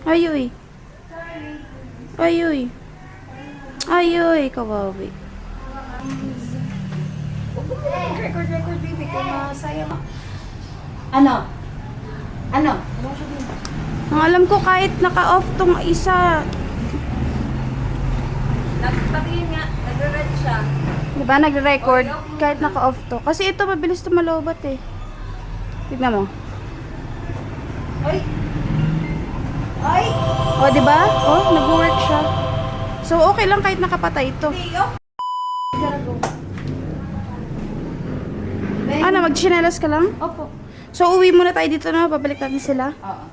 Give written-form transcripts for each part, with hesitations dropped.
Ayoy. Ayoy. Ayoy, kawawi. Record, baby. Kaya masaya mo. Ano? Ano? Ang alam ko kahit naka-off tong isa. Nagpatingin nga. Nagre-red siya. Diba, nagre-record kahit naka-off to. Kasi ito, mabilis to malobat eh. Tignan mo. Ay! Ay! O, diba? O, nag-work siya. So, okay lang kahit nakapatay ito. Ano, mag-chinelas ka lang? Opo. So, uwi muna tayo dito na. Babalik natin sila. Oo.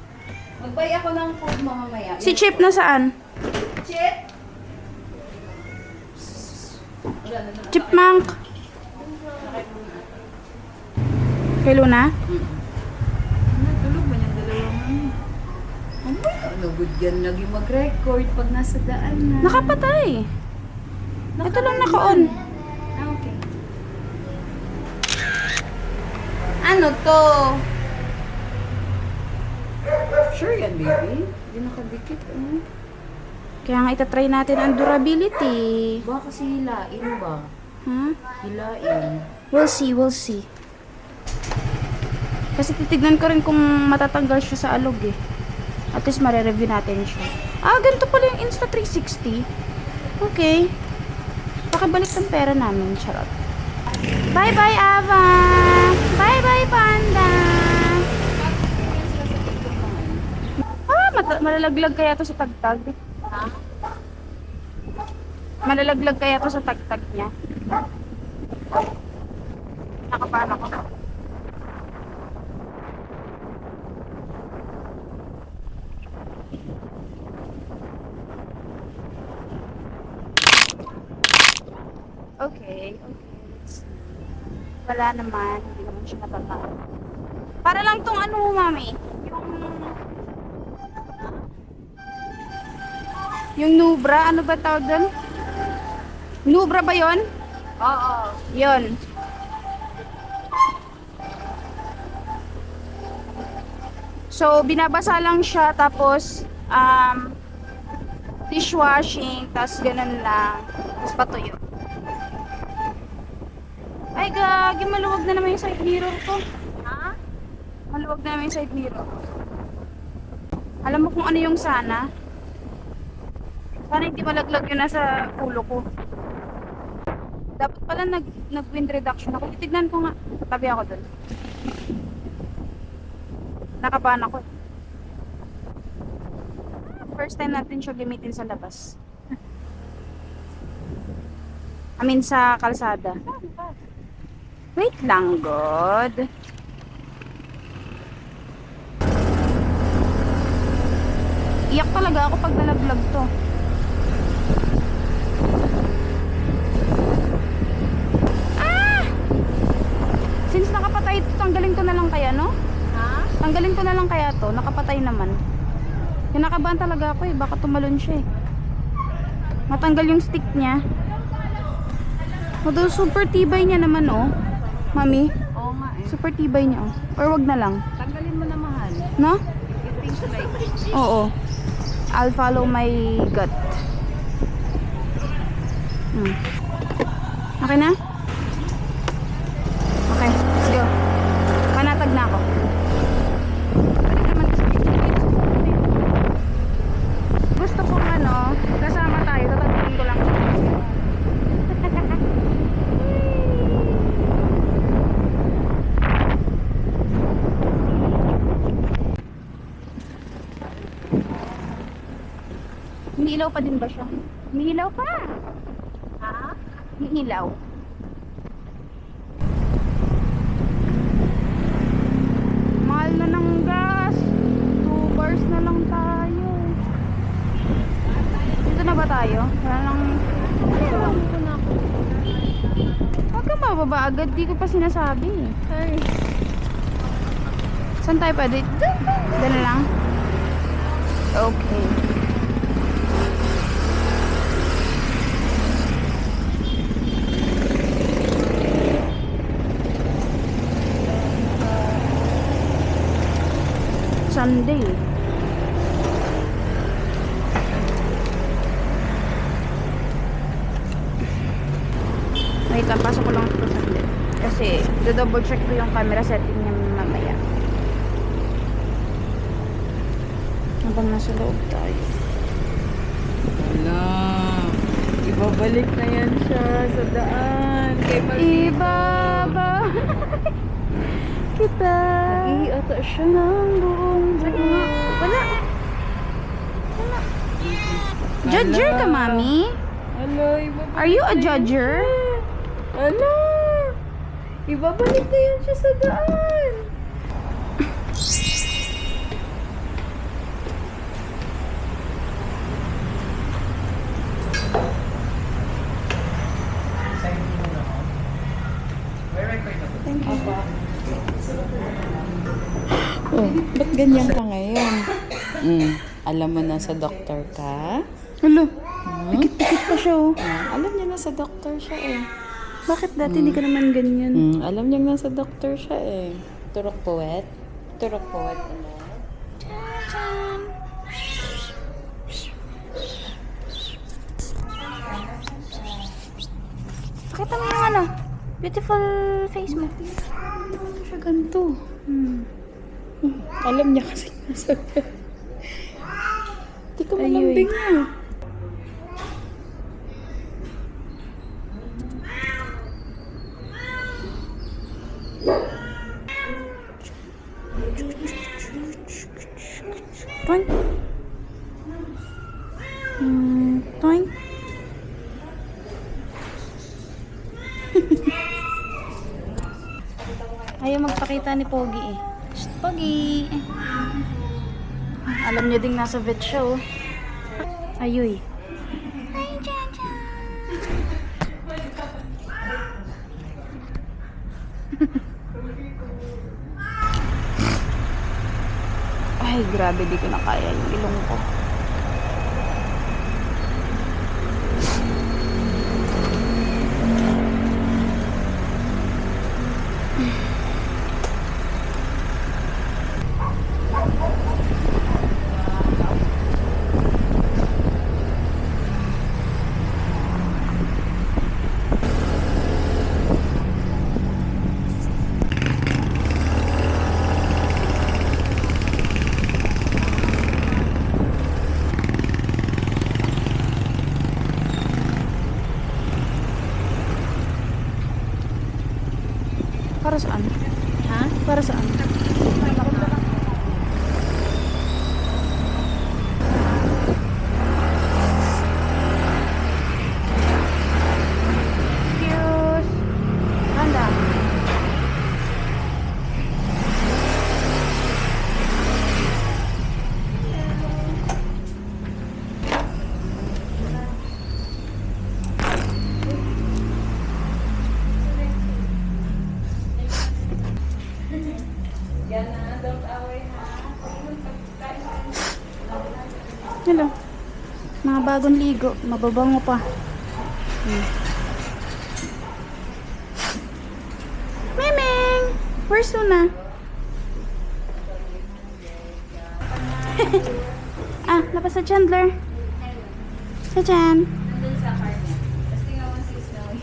Magbay ako ng food mo mamaya. Si Chip na saan? Chip! Chipmunk. Kay Luna? Natulog ba niyang dalawang ano? Good yan lagi mag-record pag nasa daan na. Nakapatay. Ito lang naka-on. Ah, okay. Ano to? Sure yan, baby. Hindi nakadikit. Kaya nga itatry natin ang durability. Baka kasi hilain ba? Ha? Hilain. We'll see, we'll see. Kasi titignan ko rin kung matatanggal siya sa alog eh. At least marereview natin siya. Ah, ganito pala yung Insta360. Okay. Pakibalik ng pera namin, charot. Bye-bye, Ava! Bye-bye, Panda! Ah, malalaglag kaya to sa tagtag. Malalaglag kaya to sa tagtag niya. Nakapahan ako. Okay. Wala naman. Hindi naman siya natataan. Para lang tong ano mo, mami. Yung Nubra. Ano ba tawag doon? Nubra ba yon? Oo. Yon. So, binabasa lang siya. Tapos, dishwashing. Tapos, ganun lang. Tapos, patuyo. Ay, gagi, maluwag na naman yung side mirror ko. Ha? Maluwag na naman yung side mirror. Alam mo kung ano yung sana? Sana hindi malaglag yun nasa ulo ko. Dapat pala nag-wind reduction ako. Titignan ko nga. Tabi ako dun. Nakabahan ako. First time natin siya gamitin sa labas. I mean sa kalsada. Wait lang, God. Iyak talaga ako pag nalaglag to. Ah! Since nakapatay ito, tanggalin ko na lang kaya, no? Ha? Tanggalin ko na lang kaya to. Nakapatay naman. Kinakabahan talaga ako eh. Baka tumalon siya eh. Matanggal yung stick niya. Although super tibay niya naman, oh. Mami, Oo nga eh. super tibay niya, oh. Or wag na lang. Tanggalin mo na mahal. No? You think like... Oo. I'll follow my gut. Okay na? Okay, let's go. Panatag na ako. Balik naman kasi. Gusto kong ano, kasama tayo. Tatagpin ko lang. Umiilaw pa din ba siya? Umiilaw pa! Ha? Umiilaw. Mahal na ng gas. 2 bars na lang tayo. Dito na ba tayo? Wala lang. Dito na ako. Huwag ka mababa agad. Di ko pa sinasabi. Sorry. Saan tayo pwede? Dito na lang. Okay. Sunday. Wait lang, pasok ko lang ito saglit. Kasi, double check ko yung camera setting niya mamaya. Habang nasa loob tayo. Wala. Ibabalik na yan siya sa daan. Kay Maldito. Ibaba kita. Nag-iata siya. Ng buong buo. Wala. Judger ka, mami? Ala, ibabalik Are you a na yan judger? siya. Ala. Ibabalik na yan siya sa daan. Oh, ba't ganyan ka ngayon? Alam mo na sa doktor ka? Hello. Pikit-pikit pa siya, oh. Alam niya na sa doktor siya eh. Bakit dati hindi ka naman ganyan? Alam niya na sa doktor siya eh. Turok puwet? Turok puwet. Tadaan. Pakita mo yung ano, beautiful face mo. Siya ganito. Alam niya kasi nasa Di ka Ayoy. malambing na. Toink. Toink. Ayaw magpakita ni Pogi eh. Shh, Pogi! Alam niya ding nasa vet siya oh. Ayoy. Ay, Jaja! Ay, grabe, di ko na kaya yung ilong ko. Para saan? Ha? Para saan? Excuse. Handa. Hello. Mga bagong ligo. Mababango pa. Memeng! Where's Luna? Ah, labas sa Chandler. Sa Chan. Nandun sa car niya. Tapos tingnan mo si Snowy.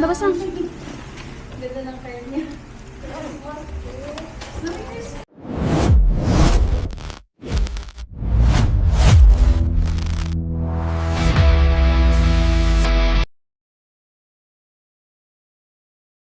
Labas na. Ganda ng car niya.